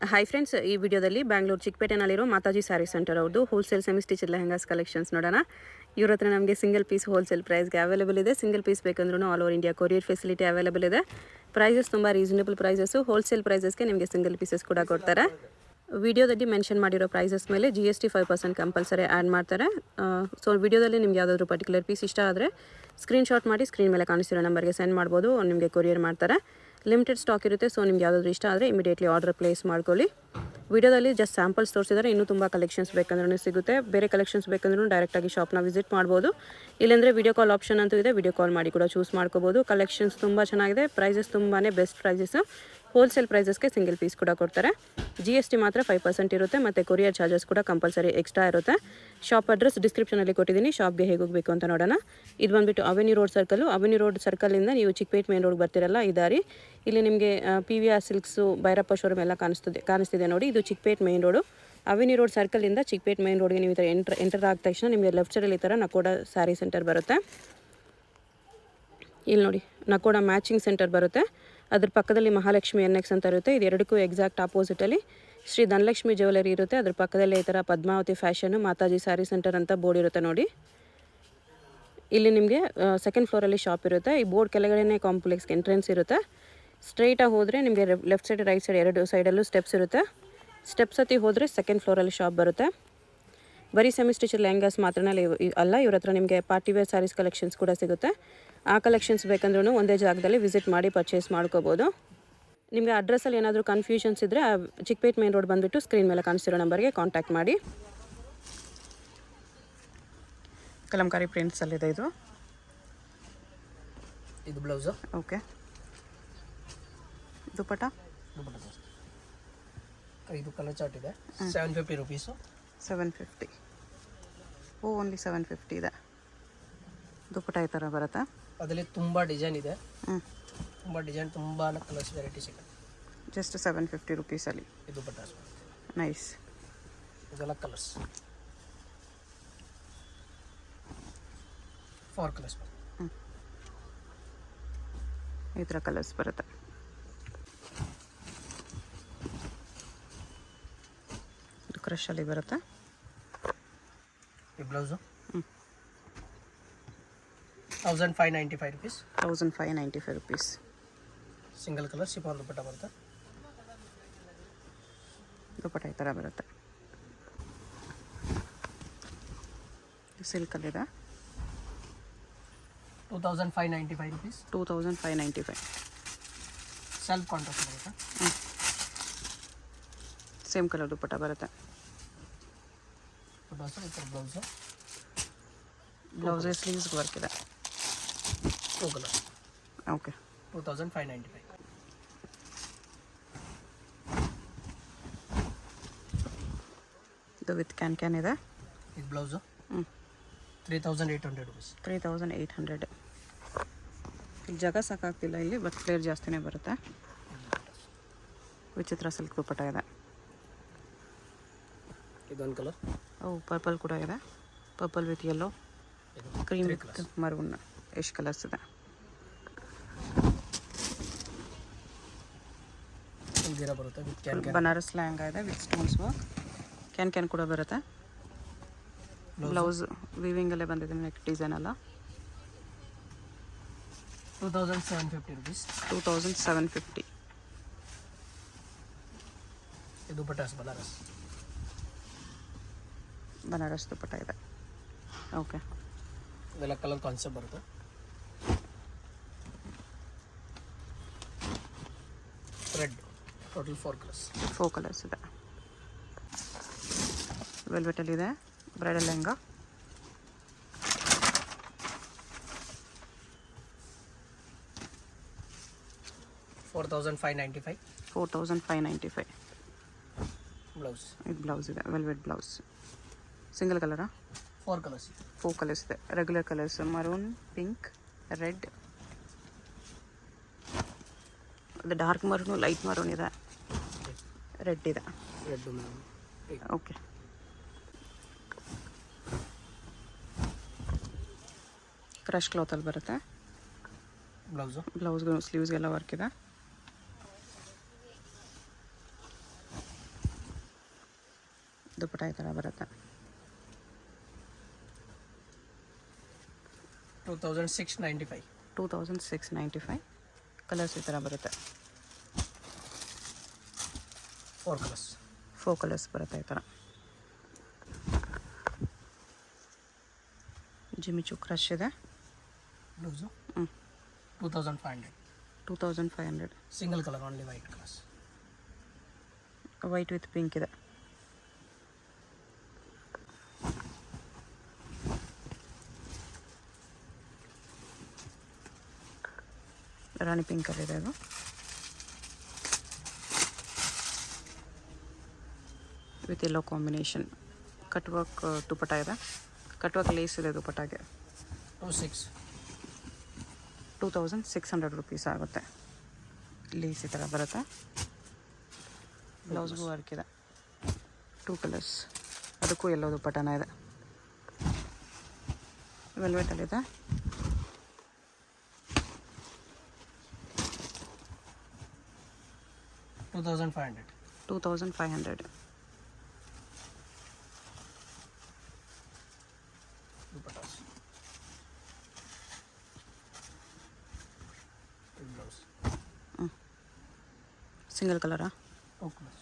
Hi friends, ಈ ವಿಡಿಯೋದಲ್ಲಿ ಬ್ಯಾಂಗ್ಳೂರು ಚಿಕ್ಕಪೇಟೆನಲ್ಲಿರೋ ಮಾತಾಜಿ ಸ್ಯಾರಿ ಸೆಂಟರ್ ಅವ್ರದ್ದು wholesale semi stitch lehengas collections ನೋಡೋಣ. ಇವ್ರ ಹತ್ರ ನಮಗೆ ಸಿಂಗಲ್ ಪೀಸ್ ಹೋಲ್ಸೇಲ್ ಪ್ರೈಸ್ಗೆ ಅವೈಲೇಬಲ್ ಇದೆ. ಸಿಂಗಲ್ ಪೀಸ್ ಬೇಕಂದ್ರೂ all over India courier facility available ಇದೆ. ಪ್ರೈಸಸ್ ತುಂಬ ರೀಸನಬಲ್ ಪ್ರೈಸಸ್ಸು. ಹೋಲ್ಸೇಲ್ ಪ್ರೈಸಸ್ಗೆ ನಿಮಗೆ ಸಿಂಗಲ್ ಪೀಸಸ್ ಕೂಡ ಕೊಡ್ತಾರೆ. ವಿಡಿಯೋದಲ್ಲಿ ಮೆನ್ಷನ್ ಮಾಡಿರೋ ಪ್ರೈಸಸ್ ಮೇಲೆ GST 5% ಕಂಪಲ್ಸರಿ ಆ್ಯಡ್ ಮಾಡ್ತಾರೆ. ಸೊ ವಿಡಿಯೋದಲ್ಲಿ ನಿಮ್ಗೆ ಯಾವುದಾದ್ರೂ ಪರ್ಟಿಕ್ಯುಲರ್ ಪೀಸ್ ಇಷ್ಟ ಆದರೆ ಸ್ಕ್ರೀನ್ಶಾಟ್ ಮಾಡಿ ಸ್ಕ್ರೀನ್ ಮೇಲೆ ಕಾಣಿಸ್ತಿರೋ ನಂಬರ್ಗೆ ಸೆಂಡ್ ಮಾಡ್ಬೋದು. ನಿಮಗೆ ಕೊರಿಯರ್ ಮಾಡ್ತಾರೆ. ಲಿಮಿಟೆಡ್ ಸ್ಟಾಕ್ ಇರುತ್ತೆ. ಸೊ ನಿಮ್ಗೆ ಯಾವುದಾದ್ರೂ ಇಷ್ಟ ಆದರೆ ಇಮಿಡಿಯೇಟ್ಲಿ ಆರ್ಡರ್ ಪ್ಲೇಸ್ ಮಾಡ್ಕೊಳ್ಳಿ. ವಿಡಿಯೋದಲ್ಲಿ ಜಸ್ಟ್ ಸ್ಯಾಂಪಲ್ಸ್ ತೋರಿಸಿದ್ದಾರೆ. ಇನ್ನೂ ತುಂಬ ಕಲೆಕ್ಷನ್ಸ್ ಬೇಕಂದ್ರೂ ಸಿಗುತ್ತೆ. ಬೇರೆ ಕಲೆಕ್ಷನ್ಸ್ ಬೇಕಂದ್ರೂ ಡೈರೆಕ್ಟಾಗಿ ಶಾಪ್ನ ವಿಸಿಟ್ ಮಾಡ್ಬೋದು. ಇಲ್ಲಾಂದರೆ ವಿಡಿಯೋ ಕಾಲ್ ಆಪ್ಷನ್ ಅಂತೂ ಇದೆ. ವಿಡಿಯೋ ಕಾಲ್ ಮಾಡಿ ಕೂಡ ಚೂಸ್ ಮಾಡ್ಕೋಬೋದು. ಕಲೆಕ್ಷನ್ಸ್ ತುಂಬ ಚೆನ್ನಾಗಿದೆ. ಪ್ರೈಸಸ್ ತುಂಬಾ ಬೆಸ್ಟ್ ಪ್ರೈಸಸ್ಸು. ಹೋಲ್ಸೇಲ್ ಪ್ರೈಸಸ್ಗೆ ಸಿಂಗಲ್ ಪೀಸ್ ಕೂಡ ಕೊಡ್ತಾರೆ. GST ಮಾತ್ರ 5% ಇರುತ್ತೆ. ಮತ್ತು ಕೊರಿಯರ್ ಚಾರ್ಜಸ್ ಕೂಡ ಕಂಪಲ್ಸರಿ ಎಕ್ಸ್ಟ್ರಾ ಇರುತ್ತೆ. ಶಾಪ್ ಅಡ್ರೆಸ್ ಡಿಸ್ಕ್ರಿಪ್ಷನಲ್ಲಿ ಕೊಟ್ಟಿದ್ದೀನಿ. ಶಾಪ್ಗೆ ಹೇಗೆ ಹೋಗಬೇಕು ಅಂತ ನೋಡೋಣ. ಇದು ಬಂದುಬಿಟ್ಟು avenue road circle. Avenue road ಸರ್ಕಲಿಂದ ನೀವು ಚಿಕ್ಕಪೇಟೆ ಮೇನ್ ರೋಡ್ ಬರ್ತಿರಲ್ಲ, ಈ ದಾರಿ. ಇಲ್ಲಿ ನಿಮಗೆ PVR ಸಿಲ್ಕ್ಸು, ಭೈರಪ್ಪ ಶೋರೂಮ್ ಎಲ್ಲ ಕಾಣಿಸ್ತಿದೆ ನೋಡಿ. ಇದು Chickpet main road. Avenue road ಸರ್ಕಲಿಂದ ಚಿಕ್ಕಪೇಟೆ ಮೇನ್ ರೋಡ್ಗೆ ನೀವು ಈ ಥರ ಎಂಟರ್ ಆದ ತಕ್ಷಣ ನಿಮಗೆ ಲೆಫ್ಟ್ ಸೈಡಲ್ಲಿ ಈ ಥರ ನಕೋಡ ಸ್ಯಾರಿ ಸೆಂಟರ್ ಬರುತ್ತೆ. ಇಲ್ಲಿ ನೋಡಿ, ನಕೋಡ ಮ್ಯಾಚಿಂಗ್ ಸೆಂಟರ್ ಬರುತ್ತೆ. ಅದ್ರ ಪಕ್ಕದಲ್ಲಿ ಮಹಾಲಕ್ಷ್ಮಿ NX ಅಂತ ಇರುತ್ತೆ. ಇದು ಎರಡಕ್ಕೂ ಎಕ್ಸಾಕ್ಟ್ ಆಪೋಸಿಟಲ್ಲಿ ಶ್ರೀ ಧನಲಕ್ಷ್ಮಿ ಜ್ಯುವೆಲರಿ ಇರುತ್ತೆ. ಅದ್ರ ಪಕ್ಕದಲ್ಲಿ ಈ ಥರ ಪದ್ಮಾವತಿ ಫ್ಯಾಷನ್ ಮಾತಾಜಿ ಸ್ಯಾರಿ ಸೆಂಟರ್ ಅಂತ ಬೋರ್ಡ್ ಇರುತ್ತೆ ನೋಡಿ. ಇಲ್ಲಿ ನಿಮಗೆ ಸೆಕೆಂಡ್ ಫ್ಲೋರಲ್ಲಿ ಶಾಪ್ ಇರುತ್ತೆ. ಈ ಬೋರ್ಡ್ ಕೆಳಗಡೆನೇ ಕಾಂಪ್ಲೆಕ್ಸ್ಗೆ ಎಂಟ್ರೆನ್ಸ್ ಇರುತ್ತೆ. ಸ್ಟ್ರೈಟಾಗಿ ಹೋದರೆ ನಿಮಗೆ ಲೆಫ್ಟ್ ಸೈಡ್ ರೈಟ್ ಸೈಡ್ ಎರಡು ಸೈಡಲ್ಲೂ ಸ್ಟೆಪ್ಸ್ ಇರುತ್ತೆ. ಸ್ಟೆಪ್ಸ್ ಹತ್ತಿ ಹೋದರೆ ಸೆಕೆಂಡ್ ಫ್ಲೋರಲ್ಲಿ ಶಾಪ್ ಬರುತ್ತೆ. ಬರೀ ಸೆಮಿ ಸ್ಟಿಚ್ ಲೆಹಂಗಾಸ್ ಮಾತ್ರನೇ ಅಲ್ಲ, ಇವ್ರ ಹತ್ರ ನಿಮಗೆ ಪಾರ್ಟಿ ವೇರ್ ಸ್ಯಾರೀಸ್ ಕಲೆಕ್ಷನ್ಸ್ ಕೂಡ ಸಿಗುತ್ತೆ. ಆ ಕಲೆಕ್ಷನ್ಸ್ ಬೇಕಂದ್ರೂ ಒಂದೇ ಜಾಗದಲ್ಲಿ ವಿಸಿಟ್ ಮಾಡಿ ಪರ್ಚೇಸ್ ಮಾಡ್ಕೋಬೋದು. ನಿಮಗೆ ಅಡ್ರೆಸ್ಸಲ್ಲಿ ಏನಾದರೂ ಕನ್ಫ್ಯೂಷನ್ಸ್ ಇದ್ದರೆ ಚಿಕ್ಕಪೇಟೆ ಮೇನ್ ರೋಡ್ ಬಂದುಬಿಟ್ಟು ಸ್ಕ್ರೀನ್ ಮೇಲೆ ಕಾಣಿಸ್ತಿರೋ ನಂಬರ್ಗೆ ಕಾಂಟ್ಯಾಕ್ಟ್ ಮಾಡಿ. ಕಲಂಕಾರಿ ಪ್ರಿಂಟ್ಸಲ್ಲಿದೆ ಇದು. ಇದು ಬ್ಲೌಸು. ಓಕೆ. ದುಪಟ್ಟ. ಇದು ಕಲರ್ ಚಾರ್ಟ್ ಇದೆ. 750 ರುಪೀಸು. 750. ಓನ್ಲಿ 750 ಇದೆ. ದುಪಟ್ಟ ಈ ಥರ ಬರುತ್ತಾ? ಅದರಲ್ಲಿ ತುಂಬ ಡಿಸೈನ್ ಇದೆ. ತುಂಬ ಡಿಸೈನ್, ತುಂಬ ಕಲರ್ಸ್ ವೆರೈಟಿ ಸಿಗುತ್ತೆ. ಜಸ್ಟ್ 750 ರುಪೀಸಲ್ಲಿ ಇದು ದುಪಟ್ಟ. ನೈಸ್. ಇದೆಲ್ಲ ಕಲರ್ಸ್ 4 ಕಲರ್ಸ್. ಈ ಥರ ಕಲರ್ಸ್ ಬರುತ್ತೆ. ಇದು ಕ್ರಷಲ್ಲಿ ಬರುತ್ತೆ. ಈ blouse 1595 rupees. 1595 rupees. Single colour chiffon dupatta ಬರುತ್ತೆ. ದುಪಟ್ಟ ಈ ಥರ ಬರುತ್ತೆ. ಸಿಲ್ಕಲ್ಲಿದೆ. 2595 ರುಪೀಸ್. 2595. ಸೆಲ್ಫ್ ಕಾಂಟ್ರಾಸ್ಟ್ ಬರುತ್ತೆ. ಸೇಮ್ ಕಲರ್ ದುಪಟ್ಟ ಬರುತ್ತೆ. ಬ್ಲೌಸು ಬ್ಲೌಸೇ ಸ್ಲೀವ್ಸ್ಗೆ ವರ್ಕ್ ಇದೆ. 2 ಕಲರ್. ಓಕೆ. 2595. ಇದು ವಿತ್ ಕ್ಯಾನ್ ಇದೆ. ಇದು ಬ್ಲೌಸು 3800 ರುಪೀಸ್. 3800. ಇಲ್ಲಿ ಜಾಗ ಸಾಕಾಗ್ತಿಲ್ಲ ಇಲ್ಲಿ, ಬಟ್ ಫ್ಲೇರ್ ಜಾಸ್ತಿನೇ ಬರುತ್ತೆ. ವಿಚಿತ್ರ ಸಿಲ್ಕ್ ದುಪಟ್ಟ ಇದೆ. ಇದೊಂದು ಕಲರ್. ಪರ್ಪಲ್ ಕೂಡ ಇದೆ. Purple with yellow, cream with maroon, ಎಷ್ಟು ಕಲರ್ಸ್ ಇದೆ. ಬರುತ್ತೆ. ಬನಾರಸ್ ಲೆಹಂಗಾ ಇದೆ ವಿತ್ ಸ್ಟೋನ್ಸ್ ವರ್ಕ್. ಕ್ಯಾನ್ ಕೂಡ ಬರುತ್ತೆ. ಬ್ಲೌಸ್ ವೀವಿಂಗಲ್ಲೇ ಬಂದಿದೆ. ನೆಕ್ ಡಿಸೈನ್ ಅಲ್ಲ. 2750 ರುಪೀಸ್. 2750. ಇದು ದುಪಟ್ಟ ಬನಾರಸ್ ದುಪಟ್ಟ ಇದೆ. ಓಕೆ. ಇದೆಲ್ಲ ಕಲರ್ ಕಾನ್ಸೆಪ್ಟ್ ಬರುತ್ತೆ. ರೆಡ್. Total 4 colours. 4 ಕಲರ್ಸ್ ಇದೆ. ವೆಲ್ವೆಟಲ್ಲಿದೆ. ಬ್ರೈಡಲ್ ಲೆಹಂಗಾ. $4,595. ಬ್ಲೌಸ್. ಇದು ಬ್ಲೌಸ್ ಇದೆ. Velvet blouse. ಸಿಂಗಲ್ ಕಲರಾ? 4 ಕಲರ್ಸ್. 4 ಕಲರ್ಸ್ ಇದೆ. Regular colours maroon, pink, red. ಅದು ಡಾರ್ಕ್ ಮರೂನು, ಲೈಟ್ ಮರೂನ್ ಇದೆ, ರೆಡ್ ಇದೆ. ಓಕೆ. ಕ್ರಶ್ ಕ್ಲಾತಲ್ಲಿ ಬರುತ್ತೆ. ಬ್ಲೌಸ್ಗೂ ಸ್ಲೀವ್ಸ್ಗೆಲ್ಲ ವರ್ಕ್ ಇದೆ. ದುಪ್ಪಟ ಈ ಥರ ಬರುತ್ತೆ. 2695. 2695. ಕಲರ್ಸ್ ಈ ಥರ ಬರುತ್ತೆ. 4 ಕಲರ್ಸ್. 4 ಕಲರ್ಸ್ ಬರುತ್ತೆ ಈ ಥರ. ಜಿಮಿಚು ಕ್ರಶ್ ಇದೆ. Blouse 2500. 2500. Single colour, only white colours. White with pink ಇದೆ. ರಾಣಿ ಪಿಂಕಲ್ಲಿದೆ ಅದು. With yellow combination. Cut work dupatta ಇದೆ. ಕಟ್ ವರ್ಕ್ ಲೇಸ್ ಇದೆ ದುಪ್ಪಟಾಗೆ. 2600 ರುಪೀಸ್ ಆಗುತ್ತೆ. ಲೇಸ್ ಈ ಥರ ಬರುತ್ತೆ. ಬ್ಲೌಸ್ಗೂ ವರ್ಕ್ ಇದೆ. 2 ಕಲರ್ಸ್. ಅದಕ್ಕೂ ಎಲ್ಲೋ ದುಪ್ಪಟನ ಇದೆ. ವೆಲ್ವೆಟಲ್ಲಿದೆ. $2,500. 2500. Dupattas. Blouse. ಸಿಂಗಲ್ ಕಲರಾ? 2 colors.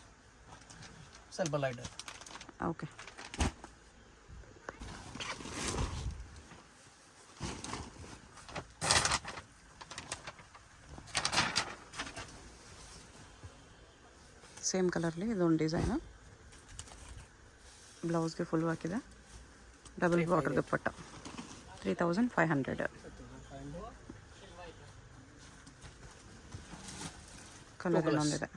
ಸ್ವಲ್ಪ ಲೈಟ್. ಓಕೆ. ಸೇಮ್ ಕಲರ್ಲಿ ಇದೊಂದು ಡಿಸೈನು. ಬ್ಲೌಸ್ಗೆ ಫುಲ್ ವರ್ಕ್ ಇದೆ. Double border dupatta. 3500. ಕಲರ್ ಇನ್ನೊಂದಿದೆ.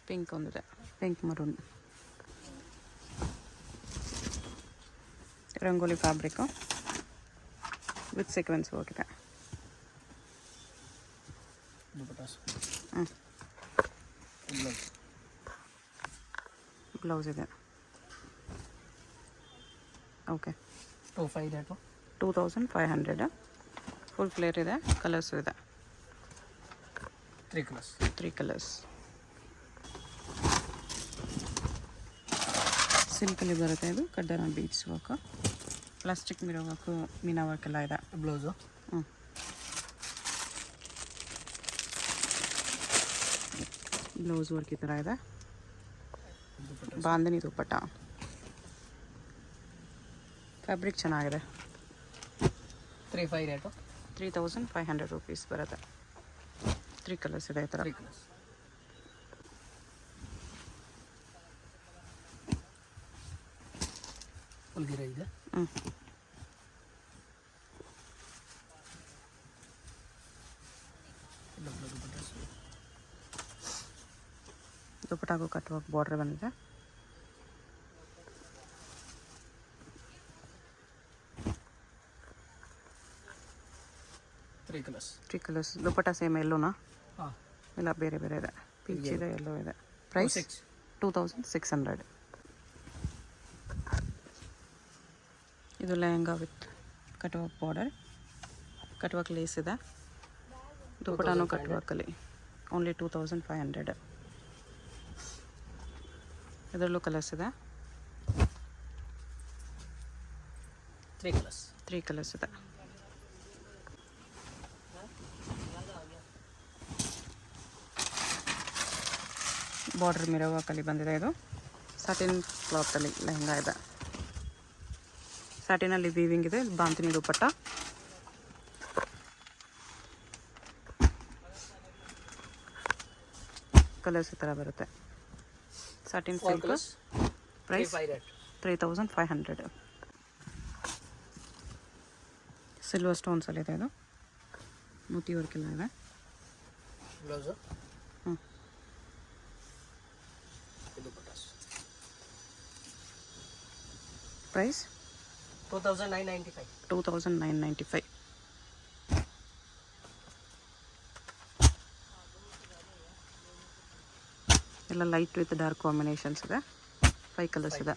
ಪಿಂಕ್ ಒಂದಿದೆ. Pink maroon. Rangoli fabric with sequence work ಇದೆ. Dupattas. ಬ್ಲೌಸ್ ಇದೆ. ಓಕೆ. 2500. ಫುಲ್ ಫ್ಲೇರ್ ಇದೆ. ಕಲರ್ಸು ಇದೆ. 3 colors. 3 ಕಲರ್ಸ್. ಸಿಲ್ಕಲ್ಲಿ ಬರುತ್ತೆ ಇದು. ಕಡ್ಡನ beads work, plastic mirror work, ಮೀನಾ ವರ್ಕ್ ಎಲ್ಲ ಇದೆ. ಬ್ಲೌಸು ಬ್ಲೌಸ್ ವರ್ಕ್ ಈ ಥರ ಇದೆ. ಬಾಂಧನಿ ದುಪ್ಪಟ್ಟ. ಫ್ಯಾಬ್ರಿಕ್ ಚೆನ್ನಾಗಿದೆ. 3500 ರುಪೀಸ್ ಬರುತ್ತೆ. 3 ಕಲರ್ಸ್ ಇದೆ ಈ ಥರ. 3 colors. ಫುಲ್ ಗಿರ ಇದೆ. ದುಪ್ಪಟ್ಟಾಗೂ ಕಟ್ ವರ್ಕ್ ಬಾರ್ಡರ್ ಬಂದಿದೆ. Three colours. ದುಪ್ಪಟ್ಟ ಸೇಮ್ ಎಲ್ಲೋನಾ? ಇಲ್ಲ ಬೇರೆ ಬೇರೆ ಇದೆ. ಪೀಚ್ ಇದೆ, ಎಲ್ಲೋ ಇದೆ. ಪ್ರೈಸ್ 2600. ಇದು lehenga with cut work border. Cut work lace ಇದೆ. ದುಪ್ಪಟ್ಟನೂ ಕಟ್ ವರ್ಕಲ್ಲಿ. ಓನ್ಲಿ 2500. ಇದರಲ್ಲೂ ಕಲರ್ಸ್ ಇದೆ. 3 ಕಲರ್ಸ್ ಇದೆ. ಬಾರ್ಡರ್ ಮಿರೋ ವರ್ಕಲ್ಲಿ ಬಂದಿದೆ. ಇದು ಸಾಟಿನ್ ಕ್ಲಾತಲ್ಲಿ ಲೆಹಂಗಾ ಇದೆ. ಸಾಟಿನಲ್ಲಿ ವೀವಿಂಗ್ ಇದೆ. ಬಾಂತಿನಿ ದುಪ್ಪಟ್ಟ. ಕಲರ್ಸ್ ಈ ಥರ ಬರುತ್ತೆ. Satin silk. ಪ್ರೈಸ್ 3500. ಸಿಲ್ವರ್ ಸ್ಟೋನ್ಸಲ್ಲಿ ಇದೆ. ಇದು ಮೋತಿ ವರ್ಕ್ ಎಲ್ಲ ಇದೆ. ಪ್ರೈಸ್ 2995. ಎಲ್ಲ ಲೈಟ್ ವಿತ್ ಡಾರ್ಕ್ ಕಾಂಬಿನೇಷನ್ಸ್ ಇದೆ. 5 ಕಲರ್ಸ್ ಇದೆ.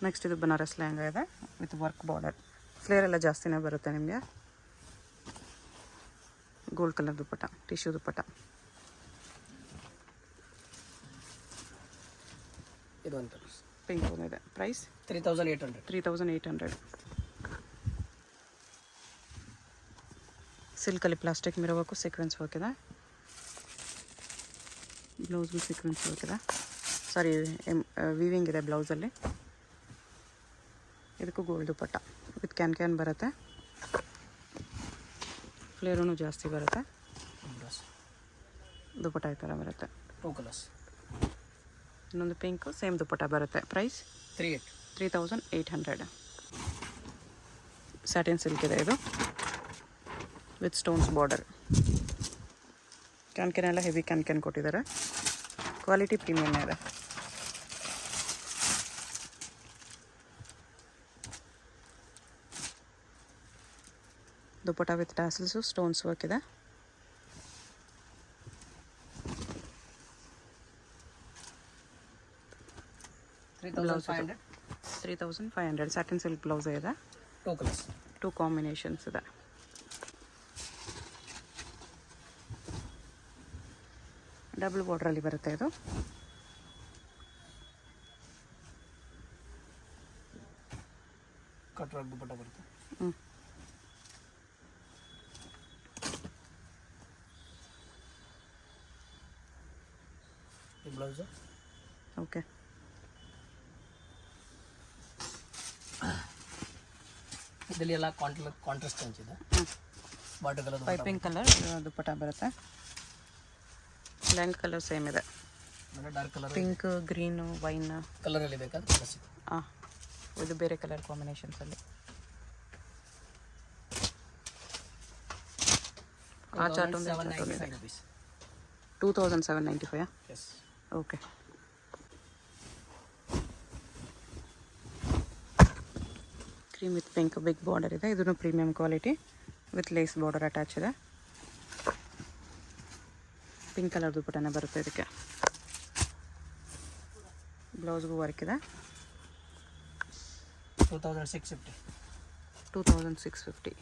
ನೆಕ್ಸ್ಟ್ ಇದು ಬನಾರಸ್ ಲೆಹಂಗಾ ಇದೆ ವಿತ್ ವರ್ಕ್ ಬಾರ್ಡರ್. ಫ್ಲೇರ್ ಎಲ್ಲ ಜಾಸ್ತಿನೇ ಬರುತ್ತೆ ನಿಮಗೆ. Gold colour dupatta, tissue dupatta. ಇದೊಂದು ಕಲರ್ಸ್ ಪಿಂಕ್ ಒಂದಿದೆ. ಪ್ರೈಸ್ 3800. 3800. ಸಿಲ್ಕಲ್ಲಿ plastic mirror work sequence work ಇದೆ. ಬ್ಲೌಸ್ಗೂ ಸೀಕ್ವೆನ್ಸ್ ವರ್ಕ್ ಇದೆ. ಸಾರಿ ವೀವಿಂಗ್ ಇದೆ ಬ್ಲೌಸಲ್ಲಿ. ಇದಕ್ಕೂ ಗೋಲ್ಡ್ ದುಪ್ಪಟ್ಟ ವಿತ್ ಕ್ಯಾನ್ ಬರುತ್ತೆ. ಫ್ಲೇರೂ ಜಾಸ್ತಿ ಬರುತ್ತೆ. ದುಪ್ಪಟ್ಟ ಈ ಥರ ಬರುತ್ತೆ. 2 ಕಲರ್ಸ್. ಇನ್ನೊಂದು ಪಿಂಕು ಸೇಮ್ ದುಪ್ಪಟ್ಟ ಬರುತ್ತೆ. ಪ್ರೈಸ್ 3800. ಸ್ಯಾಟಿನ್ ಸಿಲ್ಕ್ ಇದೆ ಇದು ವಿತ್ ಸ್ಟೋನ್ಸ್ ಬಾರ್ಡರ್. ಕ್ಯಾನ್ ಎಲ್ಲ ಹೆವಿ ಕ್ಯಾನ್ ಕೊಟ್ಟಿದ್ದಾರೆ. ಕ್ವಾಲಿಟಿ ಪ್ರೀಮಿಯಮ್ ಇದೆ. ದುಪ್ಪಟ್ಟ ವಿತ್ ಟ್ಯಾಸಲ್ಸು ಸ್ಟೋನ್ಸ್ ವರ್ಕ್ ಇದೆ. ಬ್ಲೌಸ್ 3500. ಸ್ಯಾಟಿನ್ ಸಿಲ್ಕ್ ಬ್ಲೌಸ್ ಇದೆ. 2 ಕಲರ್ಸ್. 2 ಕಾಂಬಿನೇಷನ್ಸ್ ಇದೆ. ಡಬಲ್ ಬಾರ್ಡ್ರಲ್ಲಿ ಬರುತ್ತೆ ಇದು. ಕಟ್ ವರ್ಕ್ ದುಪ್ಪಟ್ಟ ಬರುತ್ತೆ. ಈ ಬ್ಲೌಸ್ ಓಕೆ. ಇದರಲ್ಲಿ ಎಲ್ಲ ಕಾಂಟ್ರಾಸ್ಟ್ ಹಂಚಿದೆ. Bottle colour piping colour dupatta ಬರುತ್ತೆ. ಲೆಂತ್ ಕಲರ್ ಸೇಮ್ ಇದೆ. Dark colour, pink, green, wine ಕಲರಲ್ಲಿ ಬೇಕಾದ್ರೆ ಕಲರ್ಸ್ ಇದೆ. ಇದು ಬೇರೆ ಕಲರ್ ಕಾಂಬಿನೇಷನ್ಸಲ್ಲಿ. ಆ ಚಾರ್ಟ್ ಒಂದು 795 rupees. 2795. Yes. Okay. Cream with pink big border ಇದೆ. ಇದನ್ನು premium quality with lace border attach ಇದೆ. ಪಿಂಕ್ ಕಲರ್ ದುಪ್ಪಟ್ಟನೆ ಬರುತ್ತೆ ಇದಕ್ಕೆ. ಬ್ಲೌಸ್ಗೂ ವರ್ಕ್ ಇದೆ. 2650. 2650.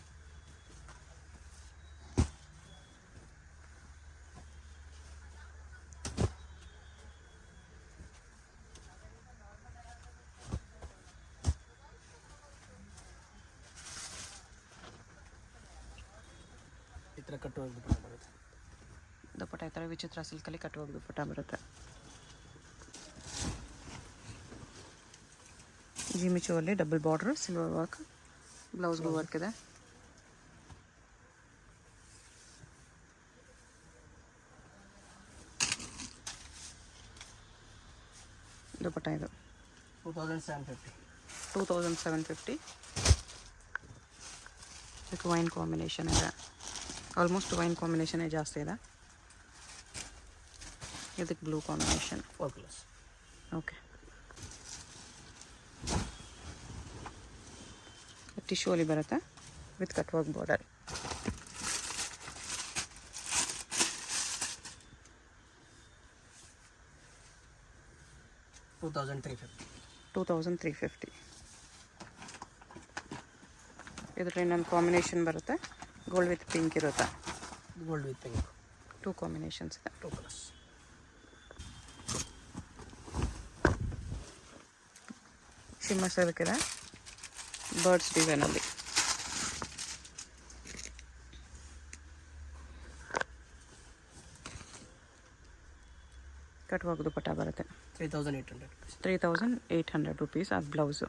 ಈ ಥರ ಕಟ್ಟುವ ದುಪ್ಪಟ್ಟ ಬರುತ್ತೆ. ದುಪ್ಪಟ್ಟ ಈ ಥರ ವಿಚಿತ್ರ ಸಿಲ್ಕಲ್ಲಿ ಕಟ್ಟುವ ದುಪ್ಪಟ್ಟ ಬರುತ್ತೆ. ಜಿಮಿಚುವಲ್ಲಿ ಡಬಲ್ ಬಾರ್ಡ್ರು ಸಿಲ್ವರ್ ವರ್ಕ್. ಬ್ಲೌಸ್ಗೂ ವರ್ಕ್ ಇದೆ. ದುಪ್ಪಟ್ಟ ಇದು 2750. 2750. ಇದಕ್ಕೆ ವೈನ್ ಕಾಂಬಿನೇಷನ್ ಇದೆ. ಆಲ್ಮೋಸ್ಟ್ ವೈನ್ ಕಾಂಬಿನೇಷನೇ ಜಾಸ್ತಿ ಇದೆ. ಇದಕ್ಕೆ blue combination. 4 colours. Okay. Tissue ಅಲ್ಲಿ ಬರುತ್ತೆ ವಿತ್ ಕಟ್ ವರ್ಕ್ ಬಾರ್ಡರ್. $2,350. ಇದರಲ್ಲಿ ಇನ್ನೊಂದು ಕಾಂಬಿನೇಷನ್ ಬರುತ್ತೆ. ಗೋಲ್ಡ್ ವಿತ್ ಪಿಂಕ್ ಇರುತ್ತೆ. Gold with pink. 2 ಕಾಂಬಿನೇಷನ್ಸ್ ಇದೆ. 2 ಕಲರ್ಸ್. ಶಿಮ್ಮರ್ ಸಿಲ್ಕ್ ಇದೆ ಬರ್ಡ್ಸ್ ಡಿಸೈನಲ್ಲಿ. ಕಟ್ವಾಗ ದುಪ್ಪಟ್ಟ ಬರುತ್ತೆ. 3800. 3800 rupees. ಅದು ಬ್ಲೌಸು.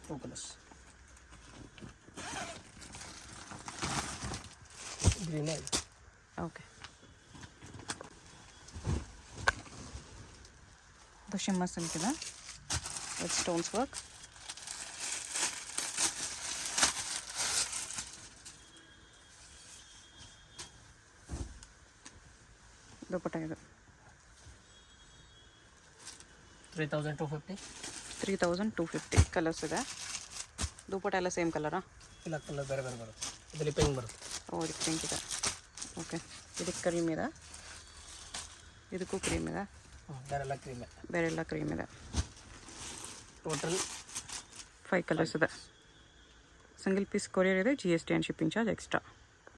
2 ಕಲರ್ಸ್. ಗ್ರೀನ್ ಇದೆ. ಓಕೆ. ಇದು ಶಿಮ್ಮರ್ ಸಿಲ್ಕ್ ಇದೆ ವಿತ್ ಸ್ಟೋನ್ಸ್ ವರ್ಕ್. ದುಪ್ಪಟ್ಟ ಇದು 3250. 3250. ಕಲರ್ಸ್ ಇದೆ. ದುಪ್ಪಟ್ಟ ಎಲ್ಲ ಸೇಮ್ ಕಲರಾ? ಇಲ್ಲ, ಕಲರ್ ಬೇರೆ ಬೇರೆ ಬರುತ್ತೆ. ಇದರಲ್ಲಿ ಪಿಂಕ್ ಬರುತ್ತೆ. ಇದಕ್ಕೆ ಪಿಂಕ್ ಇದೆ. ಓಕೆ. ಇದಕ್ಕೆ ಕ್ರೀಮ್ ಇದೆ. ಇದಕ್ಕೂ ಕ್ರೀಮ್ ಇದೆ. ಬೇರೆಲ್ಲ ಕ್ರೀಮೇ. ಬೇರೆಲ್ಲ ಕ್ರೀಮ್ ಇದೆ. ಟೋಟಲ್ 5 ಕಲರ್ಸ್ ಇದೆ. ಸಿಂಗಲ್ ಪೀಸ್ ಕೊರಿಯರ್ ಇದೆ. GST and shipping charge extra.